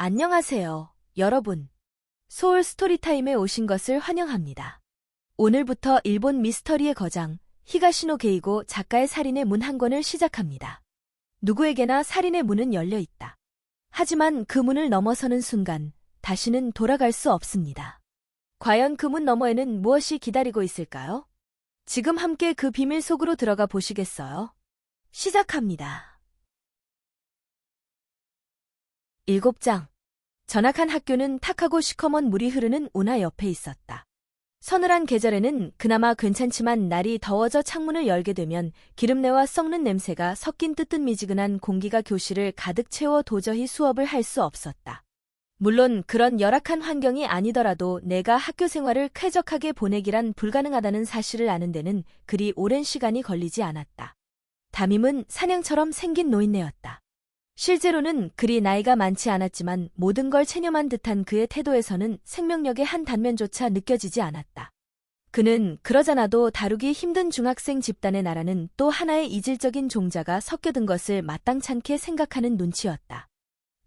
안녕하세요, 여러분. 소울 스토리타임에 오신 것을 환영합니다. 오늘부터 일본 미스터리의 거장, 히가시노 게이고 작가의 살인의 문 한 권을 시작합니다. 누구에게나 살인의 문은 열려 있다. 하지만 그 문을 넘어서는 순간, 다시는 돌아갈 수 없습니다. 과연 그 문 너머에는 무엇이 기다리고 있을까요? 지금 함께 그 비밀 속으로 들어가 보시겠어요? 시작합니다. 7장. 전학한 학교는 탁하고 시커먼 물이 흐르는 운하 옆에 있었다. 서늘한 계절에는 그나마 괜찮지만 날이 더워져 창문을 열게 되면 기름내와 썩는 냄새가 섞인 뜨뜻미지근한 공기가 교실을 가득 채워 도저히 수업을 할 수 없었다. 물론 그런 열악한 환경이 아니더라도 내가 학교 생활을 쾌적하게 보내기란 불가능하다는 사실을 아는 데는 그리 오랜 시간이 걸리지 않았다. 담임은 사냥처럼 생긴 노인네였다. 실제로는 그리 나이가 많지 않았지만 모든 걸 체념한 듯한 그의 태도에서는 생명력의 한 단면조차 느껴지지 않았다. 그는 그러잖아도 다루기 힘든 중학생 집단의 나라는 또 하나의 이질적인 종자가 섞여든 것을 마땅찮게 생각하는 눈치였다.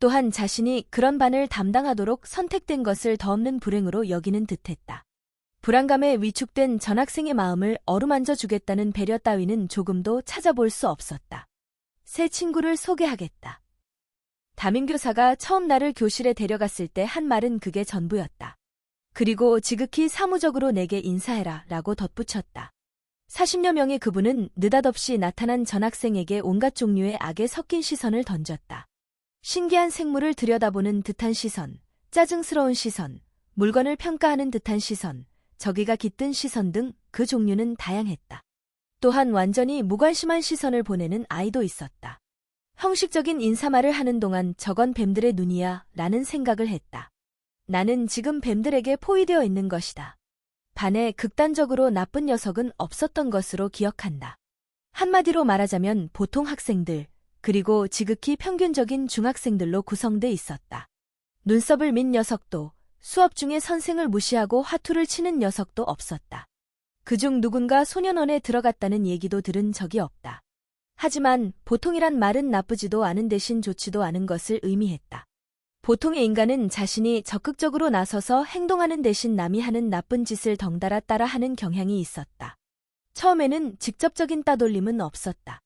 또한 자신이 그런 반을 담당하도록 선택된 것을 더 없는 불행으로 여기는 듯했다. 불안감에 위축된 전학생의 마음을 어루만져 주겠다는 배려 따위는 조금도 찾아볼 수 없었다. 새 친구를 소개하겠다. 담임교사가 처음 나를 교실에 데려갔을 때 한 말은 그게 전부였다. 그리고 지극히 사무적으로 내게 인사해라 라고 덧붙였다. 40여 명의 그분은 느닷없이 나타난 전학생에게 온갖 종류의 악에 섞인 시선을 던졌다. 신기한 생물을 들여다보는 듯한 시선, 짜증스러운 시선, 물건을 평가하는 듯한 시선, 저기가 깃든 시선 등 그 종류는 다양했다. 또한 완전히 무관심한 시선을 보내는 아이도 있었다. 형식적인 인사말을 하는 동안 저건 뱀들의 눈이야 라는 생각을 했다. 나는 지금 뱀들에게 포위되어 있는 것이다. 반에 극단적으로 나쁜 녀석은 없었던 것으로 기억한다. 한마디로 말하자면 보통 학생들, 그리고 지극히 평균적인 중학생들로 구성돼 있었다. 눈썹을 민 녀석도, 수업 중에 선생을 무시하고 화투를 치는 녀석도 없었다. 그중 누군가 소년원에 들어갔다는 얘기도 들은 적이 없다. 하지만 보통이란 말은 나쁘지도 않은 대신 좋지도 않은 것을 의미했다. 보통의 인간은 자신이 적극적으로 나서서 행동하는 대신 남이 하는 나쁜 짓을 덩달아 따라하는 경향이 있었다. 처음에는 직접적인 따돌림은 없었다.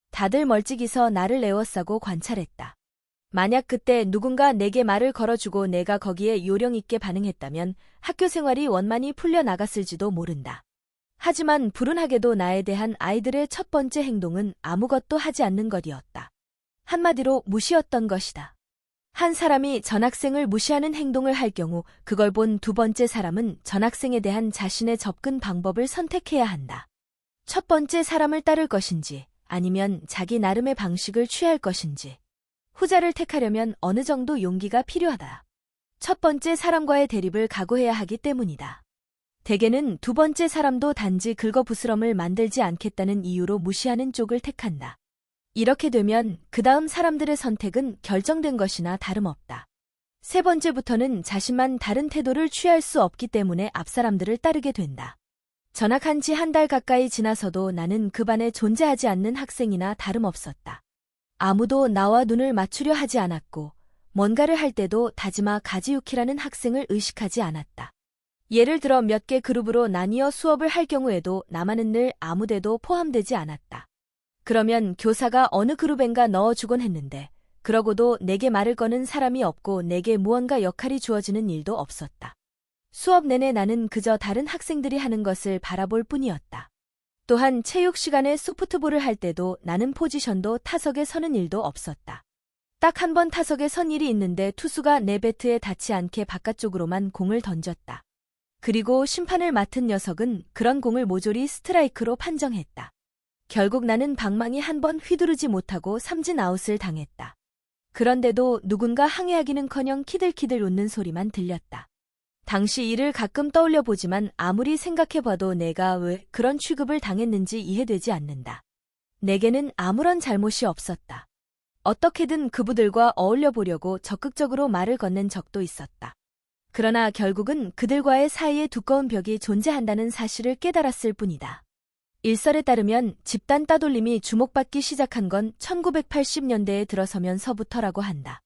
다들 멀찍이서 나를 에워싸고 관찰했다. 만약 그때 누군가 내게 말을 걸어주고 내가 거기에 요령 있게 반응했다면 학교 생활이 원만히 풀려나갔을지도 모른다. 하지만 불운하게도 나에 대한 아이들의 첫 번째 행동은 아무것도 하지 않는 것이었다. 한마디로 무시였던 것이다. 한 사람이 전학생을 무시하는 행동을 할 경우 그걸 본 두 번째 사람은 전학생에 대한 자신의 접근 방법을 선택해야 한다. 첫 번째 사람을 따를 것인지 아니면 자기 나름의 방식을 취할 것인지. 후자를 택하려면 어느 정도 용기가 필요하다. 첫 번째 사람과의 대립을 각오해야 하기 때문이다. 대개는 두 번째 사람도 단지 긁어부스럼을 만들지 않겠다는 이유로 무시하는 쪽을 택한다. 이렇게 되면 그 다음 사람들의 선택은 결정된 것이나 다름없다. 세 번째부터는 자신만 다른 태도를 취할 수 없기 때문에 앞 사람들을 따르게 된다. 전학한 지 한 달 가까이 지나서도 나는 그 반에 존재하지 않는 학생이나 다름없었다. 아무도 나와 눈을 맞추려 하지 않았고 뭔가를 할 때도 다지마 가지유키라는 학생을 의식하지 않았다. 예를 들어 몇 개 그룹으로 나뉘어 수업을 할 경우에도 나만은 늘 아무데도 포함되지 않았다. 그러면 교사가 어느 그룹엔가 넣어주곤 했는데 그러고도 내게 말을 거는 사람이 없고 내게 무언가 역할이 주어지는 일도 없었다. 수업 내내 나는 그저 다른 학생들이 하는 것을 바라볼 뿐이었다. 또한 체육 시간에 소프트볼을 할 때도 나는 포지션도 타석에 서는 일도 없었다. 딱 한 번 타석에 선 일이 있는데 투수가 내 배트에 닿지 않게 바깥쪽으로만 공을 던졌다. 그리고 심판을 맡은 녀석은 그런 공을 모조리 스트라이크로 판정했다. 결국 나는 방망이 한 번 휘두르지 못하고 삼진 아웃을 당했다. 그런데도 누군가 항의하기는커녕 키들키들 웃는 소리만 들렸다. 당시 일을 가끔 떠올려 보지만 아무리 생각해봐도 내가 왜 그런 취급을 당했는지 이해되지 않는다. 내게는 아무런 잘못이 없었다. 어떻게든 그부들과 어울려 보려고 적극적으로 말을 건넨 적도 있었다. 그러나 결국은 그들과의 사이에 두꺼운 벽이 존재한다는 사실을 깨달았을 뿐이다. 일설에 따르면 집단 따돌림이 주목받기 시작한 건 1980년대에 들어서면서부터라고 한다.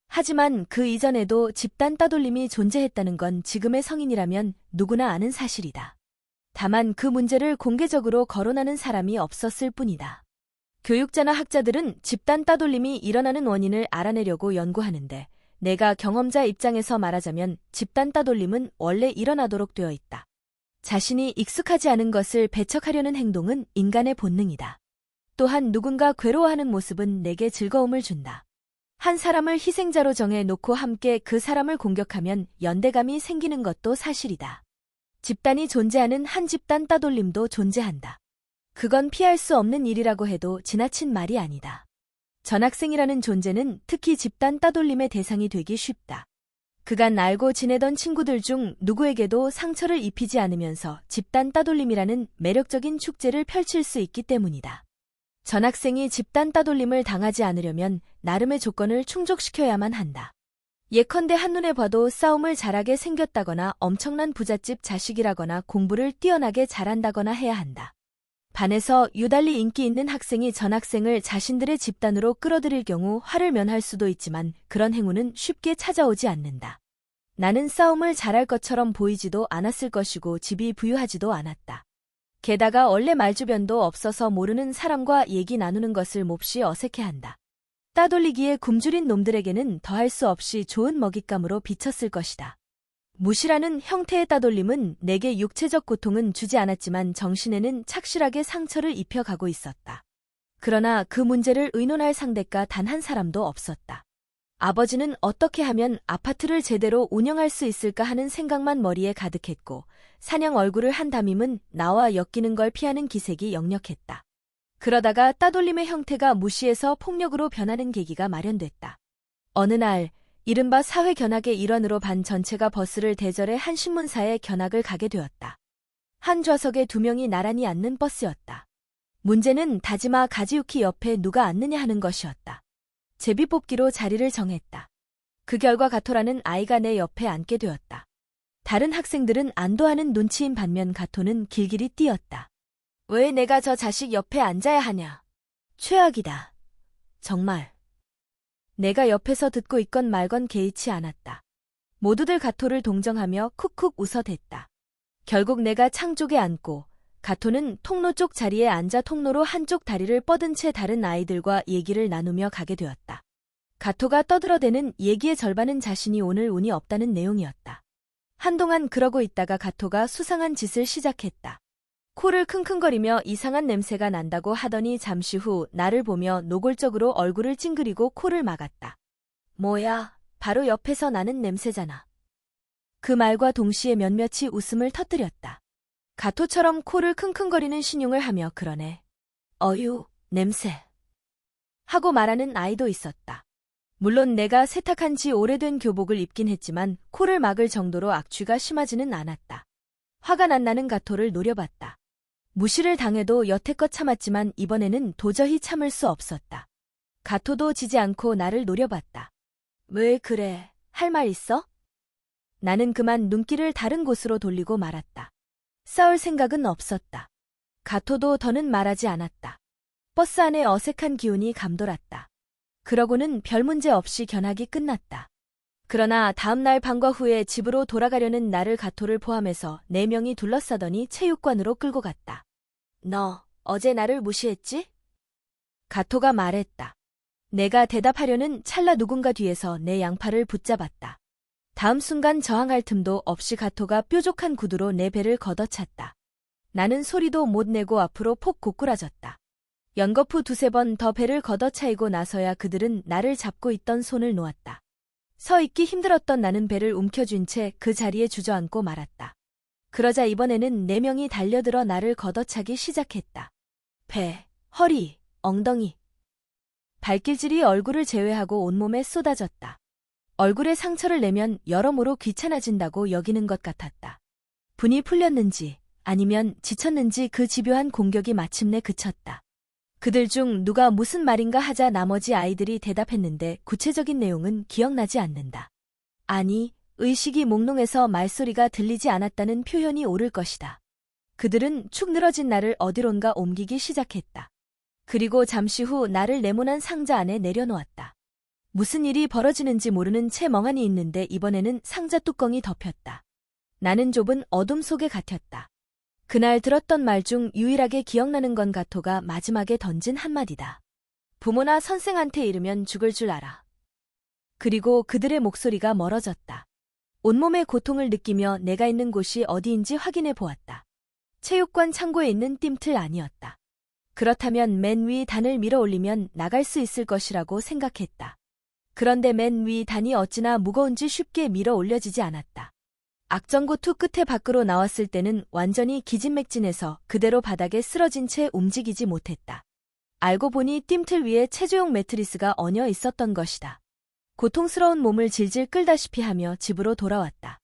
하지만 그 이전에도 집단 따돌림이 존재했다는 건 지금의 성인이라면 누구나 아는 사실이다. 다만 그 문제를 공개적으로 거론하는 사람이 없었을 뿐이다. 교육자나 학자들은 집단 따돌림이 일어나는 원인을 알아내려고 연구하는데 내가 경험자 입장에서 말하자면 집단 따돌림은 원래 일어나도록 되어 있다. 자신이 익숙하지 않은 것을 배척하려는 행동은 인간의 본능이다. 또한 누군가 괴로워하는 모습은 내게 즐거움을 준다. 한 사람을 희생자로 정해 놓고 함께 그 사람을 공격하면 연대감이 생기는 것도 사실이다. 집단이 존재하는 한 집단 따돌림도 존재한다. 그건 피할 수 없는 일이라고 해도 지나친 말이 아니다. 전학생이라는 존재는 특히 집단 따돌림의 대상이 되기 쉽다. 그간 알고 지내던 친구들 중 누구에게도 상처를 입히지 않으면서 집단 따돌림이라는 매력적인 축제를 펼칠 수 있기 때문이다. 전학생이 집단 따돌림을 당하지 않으려면 나름의 조건을 충족시켜야만 한다. 예컨대 한눈에 봐도 싸움을 잘하게 생겼다거나 엄청난 부잣집 자식이라거나 공부를 뛰어나게 잘한다거나 해야 한다. 반에서 유달리 인기 있는 학생이 전학생을 자신들의 집단으로 끌어들일 경우 화를 면할 수도 있지만 그런 행운은 쉽게 찾아오지 않는다. 나는 싸움을 잘할 것처럼 보이지도 않았을 것이고 집이 부유하지도 않았다. 게다가 원래 말주변도 없어서 모르는 사람과 얘기 나누는 것을 몹시 어색해한다. 따돌리기에 굶주린 놈들에게는 더할 수 없이 좋은 먹잇감으로 비쳤을 것이다. 무시라는 형태의 따돌림은 내게 육체적 고통은 주지 않았지만 정신에는 착실하게 상처를 입혀가고 있었다. 그러나 그 문제를 의논할 상대가 단 한 사람도 없었다. 아버지는 어떻게 하면 아파트를 제대로 운영할 수 있을까 하는 생각만 머리에 가득했고 사냥 얼굴을 한 담임은 나와 엮이는 걸 피하는 기색이 역력했다. 그러다가 따돌림의 형태가 무시해서 폭력으로 변하는 계기가 마련됐다. 어느 날 이른바 사회 견학의 일환으로 반 전체가 버스를 대절해 한 신문사에 견학을 가게 되었다. 한 좌석에 2명이 나란히 앉는 버스였다. 문제는 다지마 가지유키 옆에 누가 앉느냐 하는 것이었다. 제비뽑기로 자리를 정했다. 그 결과 가토라는 아이가 내 옆에 앉게 되었다. 다른 학생들은 안도하는 눈치인 반면 가토는 길길이 뛰었다. 왜 내가 저 자식 옆에 앉아야 하냐? 최악이다. 정말. 내가 옆에서 듣고 있건 말건 개의치 않았다. 모두들 가토를 동정하며 쿡쿡 웃어댔다. 결국 내가 창 쪽에 앉고 가토는 통로 쪽 자리에 앉아 통로로 한쪽 다리를 뻗은 채 다른 아이들과 얘기를 나누며 가게 되었다. 가토가 떠들어대는 얘기의 절반은 자신이 오늘 운이 없다는 내용이었다. 한동안 그러고 있다가 가토가 수상한 짓을 시작했다. 코를 킁킁거리며 이상한 냄새가 난다고 하더니 잠시 후 나를 보며 노골적으로 얼굴을 찡그리고 코를 막았다. 뭐야, 바로 옆에서 나는 냄새잖아. 그 말과 동시에 몇몇이 웃음을 터뜨렸다. 가토처럼 코를 킁킁거리는 신용을 하며 그러네. 어휴, 냄새. 하고 말하는 아이도 있었다. 물론 내가 세탁한 지 오래된 교복을 입긴 했지만 코를 막을 정도로 악취가 심하지는 않았다. 화가 난 나는 가토를 노려봤다. 무시를 당해도 여태껏 참았지만 이번에는 도저히 참을 수 없었다. 가토도 지지 않고 나를 노려봤다. 왜 그래? 할 말 있어? 나는 그만 눈길을 다른 곳으로 돌리고 말았다. 싸울 생각은 없었다. 가토도 더는 말하지 않았다. 버스 안에 어색한 기운이 감돌았다. 그러고는 별 문제 없이 견학이 끝났다. 그러나 다음 날 방과 후에 집으로 돌아가려는 나를 가토를 포함해서 4명이 둘러싸더니 체육관으로 끌고 갔다. 너 어제 나를 무시했지? 가토가 말했다. 내가 대답하려는 찰나 누군가 뒤에서 내 양팔을 붙잡았다. 다음 순간 저항할 틈도 없이 가토가 뾰족한 구두로 내 배를 걷어찼다. 나는 소리도 못 내고 앞으로 폭 고꾸라졌다. 연거푸 2~3번 더 배를 걷어차이고 나서야 그들은 나를 잡고 있던 손을 놓았다. 서 있기 힘들었던 나는 배를 움켜쥔 채 그 자리에 주저앉고 말았다. 그러자 이번에는 4명이 달려들어 나를 걷어차기 시작했다. 배, 허리, 엉덩이. 발길질이 얼굴을 제외하고 온몸에 쏟아졌다. 얼굴에 상처를 내면 여러모로 귀찮아진다고 여기는 것 같았다. 분이 풀렸는지 아니면 지쳤는지 그 집요한 공격이 마침내 그쳤다. 그들 중 누가 무슨 말인가 하자 나머지 아이들이 대답했는데 구체적인 내용은 기억나지 않는다. 아니, 의식이 몽롱해서 말소리가 들리지 않았다는 표현이 옳을 것이다. 그들은 축 늘어진 나를 어디론가 옮기기 시작했다. 그리고 잠시 후 나를 네모난 상자 안에 내려놓았다. 무슨 일이 벌어지는지 모르는 채 멍하니 있는데 이번에는 상자 뚜껑이 덮였다. 나는 좁은 어둠 속에 갇혔다. 그날 들었던 말 중 유일하게 기억나는 건 가토가 마지막에 던진 한마디다. 부모나 선생한테 이르면 죽을 줄 알아. 그리고 그들의 목소리가 멀어졌다. 온몸의 고통을 느끼며 내가 있는 곳이 어디인지 확인해 보았다. 체육관 창고에 있는 띰틀 안이었다. 그렇다면 맨 위 단을 밀어 올리면 나갈 수 있을 것이라고 생각했다. 그런데 맨 위 단이 어찌나 무거운지 쉽게 밀어 올려지지 않았다. 악정고투 끝에 밖으로 나왔을 때는 완전히 기진맥진해서 그대로 바닥에 쓰러진 채 움직이지 못했다. 알고 보니 띰틀 위에 체조용 매트리스가 얹어 있었던 것이다. 고통스러운 몸을 질질 끌다시피 하며 집으로 돌아왔다.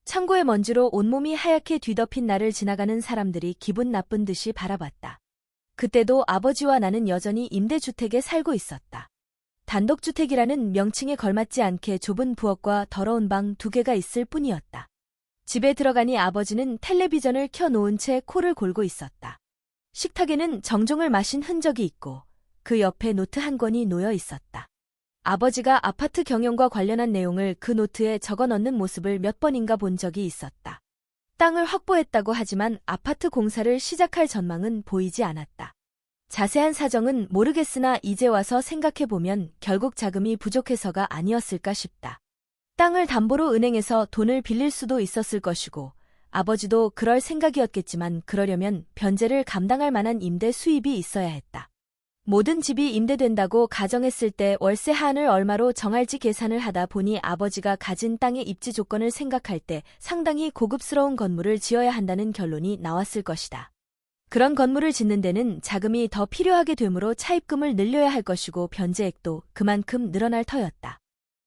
창고의 먼지로 온몸이 하얗게 뒤덮인 나를 지나가는 사람들이 기분 나쁜 듯이 바라봤다. 그때도 아버지와 나는 여전히 임대주택에 살고 있었다. 단독주택이라는 명칭에 걸맞지 않게 좁은 부엌과 더러운 방 2개가 있을 뿐이었다. 집에 들어가니 아버지는 텔레비전을 켜놓은 채 코를 골고 있었다. 식탁에는 정종을 마신 흔적이 있고 그 옆에 노트 한 권이 놓여 있었다. 아버지가 아파트 경영과 관련한 내용을 그 노트에 적어 넣는 모습을 몇 번인가 본 적이 있었다. 땅을 확보했다고 하지만 아파트 공사를 시작할 전망은 보이지 않았다. 자세한 사정은 모르겠으나 이제 와서 생각해보면 결국 자금이 부족해서가 아니었을까 싶다. 땅을 담보로 은행에서 돈을 빌릴 수도 있었을 것이고 아버지도 그럴 생각이었겠지만 그러려면 변제를 감당할 만한 임대 수입이 있어야 했다. 모든 집이 임대된다고 가정했을 때 월세 하한을 얼마로 정할지 계산을 하다 보니 아버지가 가진 땅의 입지 조건을 생각할 때 상당히 고급스러운 건물을 지어야 한다는 결론이 나왔을 것이다. 그런 건물을 짓는 데는 자금이 더 필요하게 되므로 차입금을 늘려야 할 것이고 변제액도 그만큼 늘어날 터였다.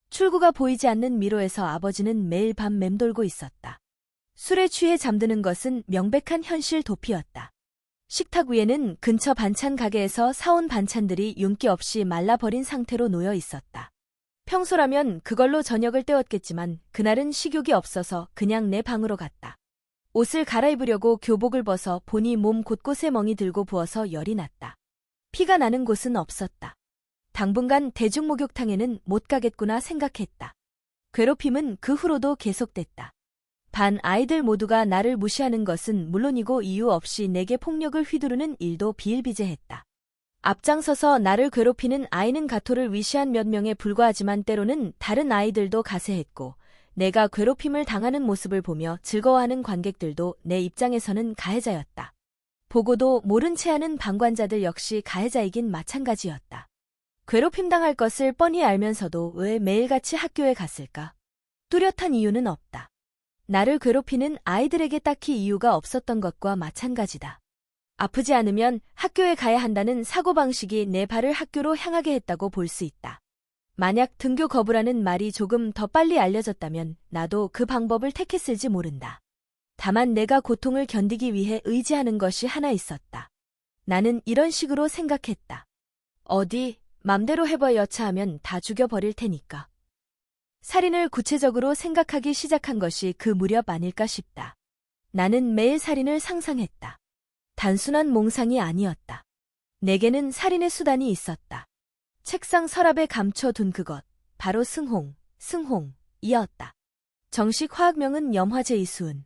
출구가 보이지 않는 미로에서 아버지는 매일 밤 맴돌고 있었다. 술에 취해 잠드는 것은 명백한 현실 도피였다. 식탁 위에는 근처 반찬 가게에서 사온 반찬들이 윤기 없이 말라버린 상태로 놓여 있었다. 평소라면 그걸로 저녁을 때웠겠지만 그날은 식욕이 없어서 그냥 내 방으로 갔다. 옷을 갈아입으려고 교복을 벗어 보니 몸 곳곳에 멍이 들고 부어서 열이 났다. 피가 나는 곳은 없었다. 당분간 대중목욕탕에는 못 가겠구나 생각했다. 괴롭힘은 그 후로도 계속됐다. 반 아이들 모두가 나를 무시하는 것은 물론이고 이유 없이 내게 폭력을 휘두르는 일도 비일비재했다. 앞장서서 나를 괴롭히는 아이는 가토를 위시한 몇 명에 불과하지만 때로는 다른 아이들도 가세했고 내가 괴롭힘을 당하는 모습을 보며 즐거워하는 관객들도 내 입장에서는 가해자였다. 보고도 모른 채 하는 방관자들 역시 가해자이긴 마찬가지였다. 괴롭힘 당할 것을 뻔히 알면서도 왜 매일같이 학교에 갔을까? 뚜렷한 이유는 없다. 나를 괴롭히는 아이들에게 딱히 이유가 없었던 것과 마찬가지다. 아프지 않으면 학교에 가야 한다는 사고방식이 내 발을 학교로 향하게 했다고 볼 수 있다. 만약 등교 거부라는 말이 조금 더 빨리 알려졌다면 나도 그 방법을 택했을지 모른다. 다만 내가 고통을 견디기 위해 의지하는 것이 하나 있었다. 나는 이런 식으로 생각했다. 어디 맘대로 해봐 여차하면 다 죽여버릴 테니까. 살인을 구체적으로 생각하기 시작한 것이 그 무렵 아닐까 싶다. 나는 매일 살인을 상상했다. 단순한 몽상이 아니었다. 내게는 살인의 수단이 있었다. 책상 서랍에 감춰둔 그것, 바로 승홍이었다. 정식 화학명은 염화제 이수은.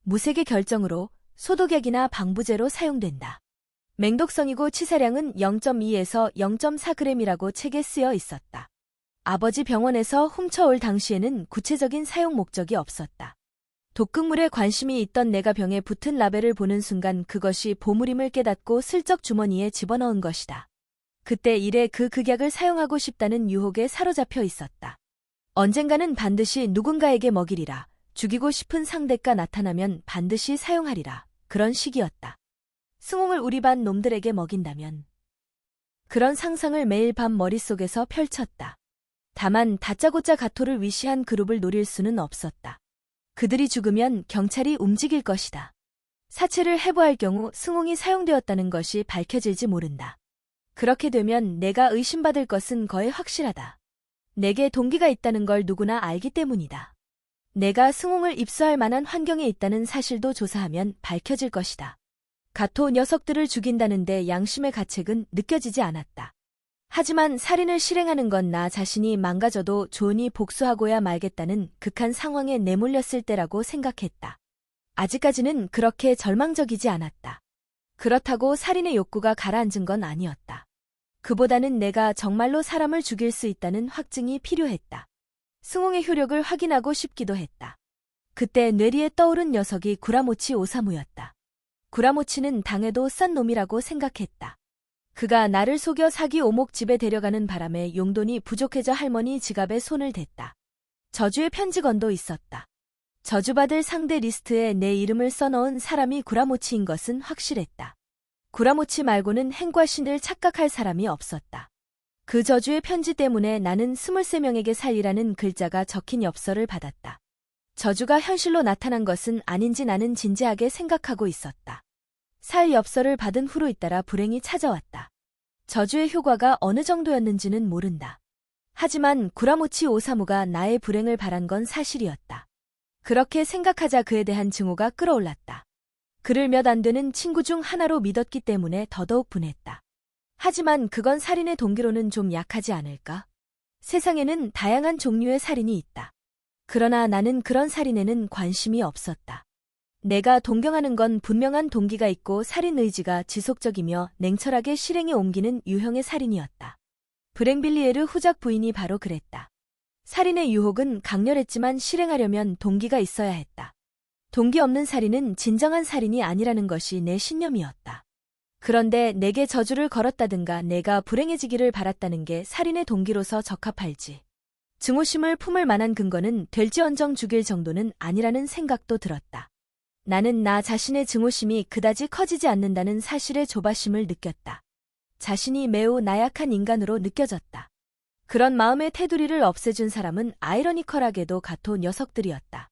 무색의 결정으로 소독약이나 방부제로 사용된다. 맹독성이고 치사량은 0.2에서 0.4g이라고 책에 쓰여 있었다. 아버지 병원에서 훔쳐올 당시에는 구체적인 사용 목적이 없었다. 독극물에 관심이 있던 내가 병에 붙은 라벨을 보는 순간 그것이 보물임을 깨닫고 슬쩍 주머니에 집어넣은 것이다. 그때 이래 그 극약을 사용하고 싶다는 유혹에 사로잡혀 있었다. 언젠가는 반드시 누군가에게 먹이리라. 죽이고 싶은 상대가 나타나면 반드시 사용하리라. 그런 식이었다. 승홍을 우리 반 놈들에게 먹인다면. 그런 상상을 매일 밤 머릿속에서 펼쳤다. 다만 다짜고짜 가토를 위시한 그룹을 노릴 수는 없었다. 그들이 죽으면 경찰이 움직일 것이다. 사체를 해부할 경우 승홍이 사용되었다는 것이 밝혀질지 모른다. 그렇게 되면 내가 의심받을 것은 거의 확실하다. 내게 동기가 있다는 걸 누구나 알기 때문이다. 내가 승홍을 입수할 만한 환경에 있다는 사실도 조사하면 밝혀질 것이다. 가토 녀석들을 죽인다는데 양심의 가책은 느껴지지 않았다. 하지만 살인을 실행하는 건 나 자신이 망가져도 좋으니 복수하고야 말겠다는 극한 상황에 내몰렸을 때라고 생각했다. 아직까지는 그렇게 절망적이지 않았다. 그렇다고 살인의 욕구가 가라앉은 건 아니었다. 그보다는 내가 정말로 사람을 죽일 수 있다는 확증이 필요했다. 승홍의 효력을 확인하고 싶기도 했다. 그때 뇌리에 떠오른 녀석이 구라모치 오사무였다. 구라모치는 당해도 싼 놈이라고 생각했다. 그가 나를 속여 사기 오목 집에 데려가는 바람에 용돈이 부족해져 할머니 지갑에 손을 댔다. 저주의 편지건도 있었다. 저주받을 상대 리스트에 내 이름을 써넣은 사람이 구라모치인 것은 확실했다. 구라모치 말고는 행과신을 착각할 사람이 없었다. 그 저주의 편지 때문에 나는 23명에게 살리라는 글자가 적힌 엽서를 받았다. 저주가 현실로 나타난 것은 아닌지 나는 진지하게 생각하고 있었다. 살 엽서를 받은 후로 잇따라 불행이 찾아왔다. 저주의 효과가 어느 정도였는지는 모른다. 하지만 구라모치 오사무가 나의 불행을 바란 건 사실이었다. 그렇게 생각하자 그에 대한 증오가 끌어올랐다. 그를 몇 안 되는 친구 중 하나로 믿었기 때문에 더더욱 분했다. 하지만 그건 살인의 동기로는 좀 약하지 않을까? 세상에는 다양한 종류의 살인이 있다. 그러나 나는 그런 살인에는 관심이 없었다. 내가 동경하는 건 분명한 동기가 있고 살인 의지가 지속적이며 냉철하게 실행에 옮기는 유형의 살인이었다. 브랭빌리에르 후작 부인이 바로 그랬다. 살인의 유혹은 강렬했지만 실행하려면 동기가 있어야 했다. 동기 없는 살인은 진정한 살인이 아니라는 것이 내 신념이었다. 그런데 내게 저주를 걸었다든가 내가 불행해지기를 바랐다는 게 살인의 동기로서 적합할지. 증오심을 품을 만한 근거는 될지언정 죽일 정도는 아니라는 생각도 들었다. 나는 나 자신의 증오심이 그다지 커지지 않는다는 사실의 조바심을 느꼈다. 자신이 매우 나약한 인간으로 느껴졌다. 그런 마음의 테두리를 없애준 사람은 아이러니컬하게도 가토 녀석들이었다.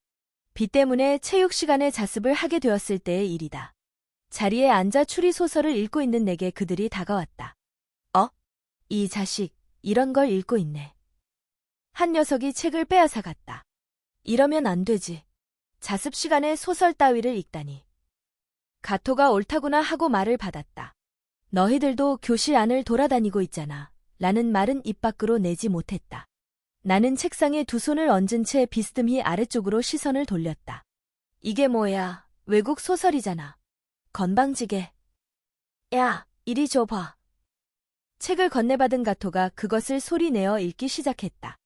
비 때문에 체육 시간에 자습을 하게 되었을 때의 일이다. 자리에 앉아 추리소설을 읽고 있는 내게 그들이 다가왔다. 이 자식, 이런 걸 읽고 있네. 한 녀석이 책을 빼앗아 갔다. 이러면 안 되지. 자습 시간에 소설 따위를 읽다니. 가토가 옳다구나 하고 말을 받았다. 너희들도 교실 안을 돌아다니고 있잖아. 라는 말은 입 밖으로 내지 못했다. 나는 책상에 두 손을 얹은 채 비스듬히 아래쪽으로 시선을 돌렸다. 이게 뭐야, 외국 소설이잖아. 건방지게. 야, 이리 줘봐. 책을 건네받은 가토가 그것을 소리내어 읽기 시작했다.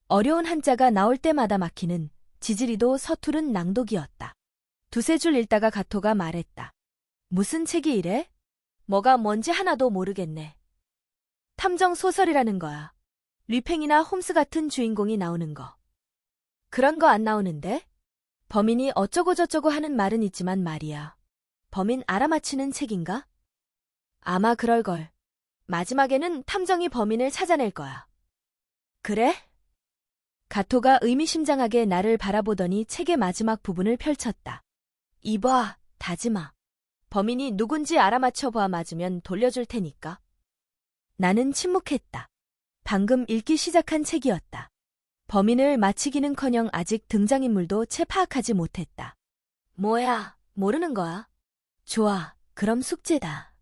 어려운 한자가 나올 때마다 막히는 지지리도 서투른 낭독이었다. 두세 줄 읽다가 가토가 말했다. 무슨 책이 이래? 뭐가 뭔지 하나도 모르겠네. 탐정 소설이라는 거야. 류팽이나 홈스 같은 주인공이 나오는 거. 그런 거 안 나오는데? 범인이 어쩌고저쩌고 하는 말은 있지만 말이야. 범인 알아맞히는 책인가? 아마 그럴걸. 마지막에는 탐정이 범인을 찾아낼 거야. 그래? 가토가 의미심장하게 나를 바라보더니 책의 마지막 부분을 펼쳤다. 이봐, 다지마. 범인이 누군지 알아맞혀봐 맞으면 돌려줄 테니까. 나는 침묵했다. 방금 읽기 시작한 책이었다. 범인을 맞히기는커녕 아직 등장인물도 채 파악하지 못했다. 뭐야, 모르는 거야? 좋아, 그럼 숙제다.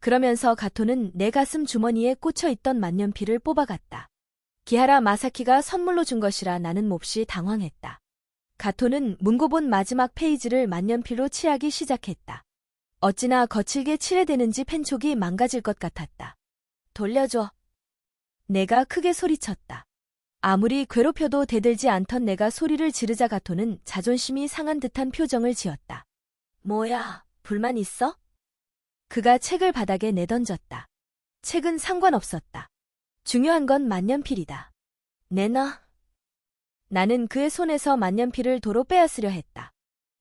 그러면서 가토는 내 가슴 주머니에 꽂혀있던 만년필을 뽑아갔다. 기하라 마사키가 선물로 준 것이라 나는 몹시 당황했다. 가토는 문고본 마지막 페이지를 만년필로 칠하기 시작했다. 어찌나 거칠게 칠해대는지 펜촉이 망가질 것 같았다. 돌려줘. 내가 크게 소리쳤다. 아무리 괴롭혀도 대들지 않던 내가 소리를 지르자 가토는 자존심이 상한 듯한 표정을 지었다. 뭐야, 불만 있어? 그가 책을 바닥에 내던졌다. 책은 상관없었다. 중요한 건 만년필이다. 내놔. 나는 그의 손에서 만년필을 도로 빼앗으려 했다.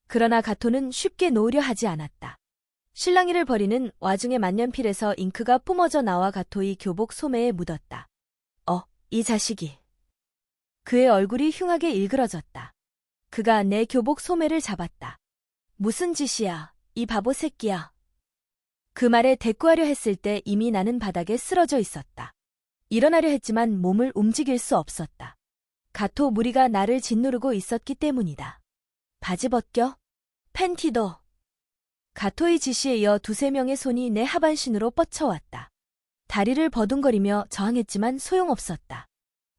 그러나 가토는 쉽게 놓으려 하지 않았다. 실랑이를 벌이는 와중에 만년필에서 잉크가 뿜어져 나와 가토의 교복 소매에 묻었다. 이 자식이. 그의 얼굴이 흉하게 일그러졌다. 그가 내 교복 소매를 잡았다. 무슨 짓이야, 이 바보 새끼야. 그 말에 대꾸하려 했을 때 이미 나는 바닥에 쓰러져 있었다. 일어나려 했지만 몸을 움직일 수 없었다. 가토 무리가 나를 짓누르고 있었기 때문이다. 바지 벗겨? 팬티도. 가토의 지시에 이어 두세 명의 손이 내 하반신으로 뻗쳐왔다. 다리를 버둥거리며 저항했지만 소용없었다.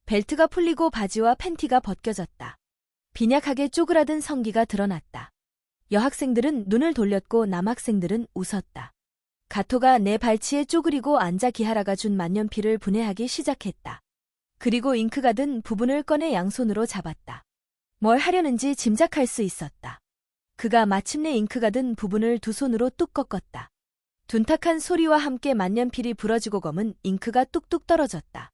벨트가 풀리고 바지와 팬티가 벗겨졌다. 빈약하게 쪼그라든 성기가 드러났다. 여학생들은 눈을 돌렸고 남학생들은 웃었다. 가토가 내 발치에 쪼그리고 앉아 기하라가 준 만년필을 분해하기 시작했다. 그리고 잉크가 든 부분을 꺼내 양손으로 잡았다. 뭘 하려는지 짐작할 수 있었다. 그가 마침내 잉크가 든 부분을 두 손으로 뚝 꺾었다. 둔탁한 소리와 함께 만년필이 부러지고 검은 잉크가 뚝뚝 떨어졌다.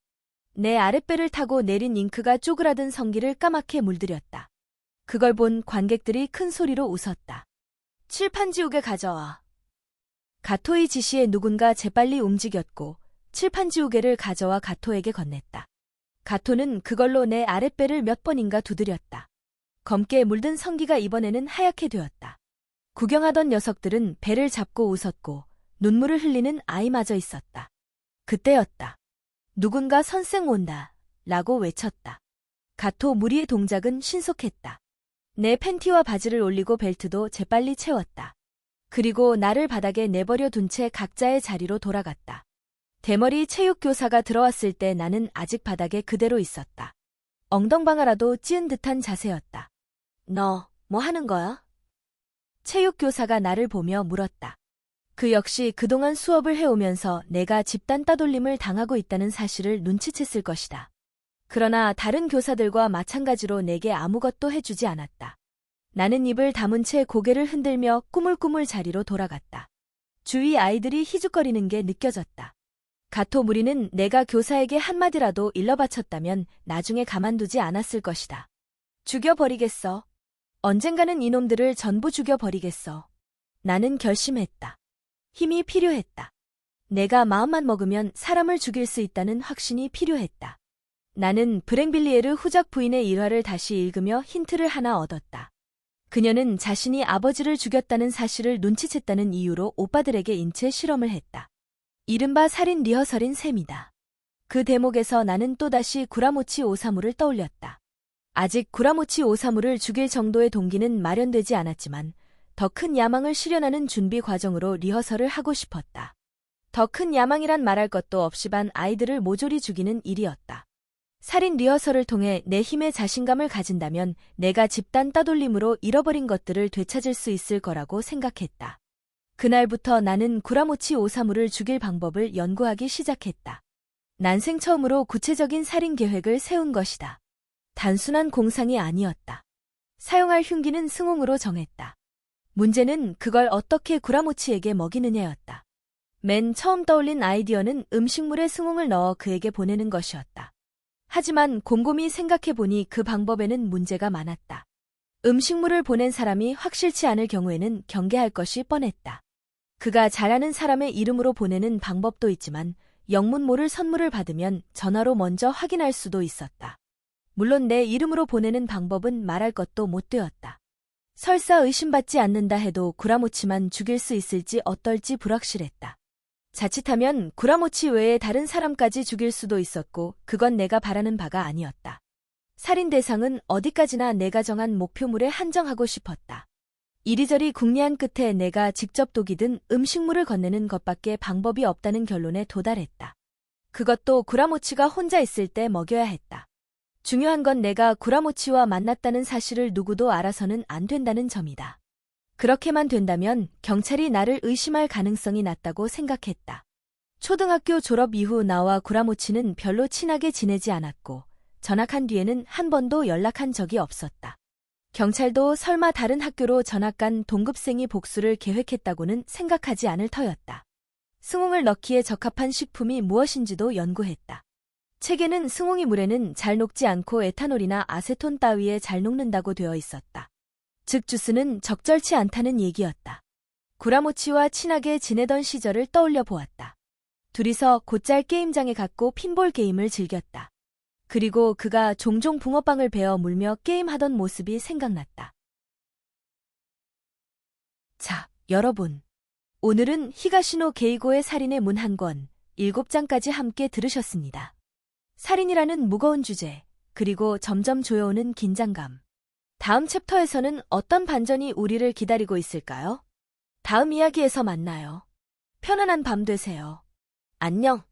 내 아랫배를 타고 내린 잉크가 쪼그라든 성기를 까맣게 물들였다. 그걸 본 관객들이 큰 소리로 웃었다. 칠판 지우개 가져와. 가토의 지시에 누군가 재빨리 움직였고 칠판 지우개를 가져와 가토에게 건넸다. 가토는 그걸로 내 아랫배를 몇 번인가 두드렸다. 검게 물든 성기가 이번에는 하얗게 되었다. 구경하던 녀석들은 배를 잡고 웃었고 눈물을 흘리는 아이마저 있었다. 그때였다. 누군가 선생 온다 라고 외쳤다. 가토 무리의 동작은 신속했다. 내 팬티와 바지를 올리고 벨트도 재빨리 채웠다. 그리고 나를 바닥에 내버려 둔 채 각자의 자리로 돌아갔다. 대머리 체육교사가 들어왔을 때 나는 아직 바닥에 그대로 있었다. 엉덩방아라도 찌은 듯한 자세였다. 너, 뭐 하는 거야? 체육교사가 나를 보며 물었다. 그 역시 그동안 수업을 해오면서 내가 집단 따돌림을 당하고 있다는 사실을 눈치챘을 것이다. 그러나 다른 교사들과 마찬가지로 내게 아무것도 해주지 않았다. 나는 입을 다문 채 고개를 흔들며 꾸물꾸물 자리로 돌아갔다. 주위 아이들이 희죽거리는 게 느껴졌다. 가토 무리는 내가 교사에게 한마디라도 일러바쳤다면 나중에 가만두지 않았을 것이다. 죽여버리겠어. 언젠가는 이놈들을 전부 죽여버리겠어. 나는 결심했다. 힘이 필요했다. 내가 마음만 먹으면 사람을 죽일 수 있다는 확신이 필요했다. 나는 브랭빌리에르 후작 부인의 일화를 다시 읽으며 힌트를 하나 얻었다. 그녀는 자신이 아버지를 죽였다는 사실을 눈치챘다는 이유로 오빠들에게 인체 실험을 했다. 이른바 살인 리허설인 셈이다. 그 대목에서 나는 또다시 구라모치 오사무를 떠올렸다. 아직 구라모치 오사무를 죽일 정도의 동기는 마련되지 않았지만 더 큰 야망을 실현하는 준비 과정으로 리허설을 하고 싶었다. 더 큰 야망이란 말할 것도 없이 반 아이들을 모조리 죽이는 일이었다. 살인 리허설을 통해 내 힘에 자신감을 가진다면 내가 집단 따돌림으로 잃어버린 것들을 되찾을 수 있을 거라고 생각했다. 그날부터 나는 구라모치 오사무를 죽일 방법을 연구하기 시작했다. 난생 처음으로 구체적인 살인 계획을 세운 것이다. 단순한 공상이 아니었다. 사용할 흉기는 승홍으로 정했다. 문제는 그걸 어떻게 구라모치에게 먹이느냐였다. 맨 처음 떠올린 아이디어는 음식물에 승홍을 넣어 그에게 보내는 것이었다. 하지만 곰곰이 생각해보니 그 방법에는 문제가 많았다. 음식물을 보낸 사람이 확실치 않을 경우에는 경계할 것이 뻔했다. 그가 잘 아는 사람의 이름으로 보내는 방법도 있지만 영문 모를 선물을 받으면 전화로 먼저 확인할 수도 있었다. 물론 내 이름으로 보내는 방법은 말할 것도 못 되었다. 설사 의심받지 않는다 해도 구라모치만 죽일 수 있을지 어떨지 불확실했다. 자칫하면 구라모치 외에 다른 사람까지 죽일 수도 있었고 그건 내가 바라는 바가 아니었다. 살인 대상은 어디까지나 내가 정한 목표물에 한정하고 싶었다. 이리저리 궁리한 끝에 내가 직접 독이 든 음식물을 건네는 것밖에 방법이 없다는 결론에 도달했다. 그것도 구라모치가 혼자 있을 때 먹여야 했다. 중요한 건 내가 구라모치와 만났다는 사실을 누구도 알아서는 안 된다는 점이다. 그렇게만 된다면 경찰이 나를 의심할 가능성이 낮다고 생각했다. 초등학교 졸업 이후 나와 구라모치는 별로 친하게 지내지 않았고 전학한 뒤에는 한 번도 연락한 적이 없었다. 경찰도 설마 다른 학교로 전학 간 동급생이 복수를 계획했다고는 생각하지 않을 터였다. 승홍을 넣기에 적합한 식품이 무엇인지도 연구했다. 책에는 승홍이 물에는 잘 녹지 않고 에탄올이나 아세톤 따위에 잘 녹는다고 되어 있었다. 즉 주스는 적절치 않다는 얘기였다. 구라모치와 친하게 지내던 시절을 떠올려 보았다. 둘이서 곧잘 게임장에 갔고 핀볼 게임을 즐겼다. 그리고 그가 종종 붕어빵을 베어 물며 게임하던 모습이 생각났다. 자, 여러분. 오늘은 히가시노 게이고의 살인의 문 한 권, 7장까지 함께 들으셨습니다. 살인이라는 무거운 주제, 그리고 점점 조여오는 긴장감. 다음 챕터에서는 어떤 반전이 우리를 기다리고 있을까요? 다음 이야기에서 만나요. 편안한 밤 되세요. 안녕.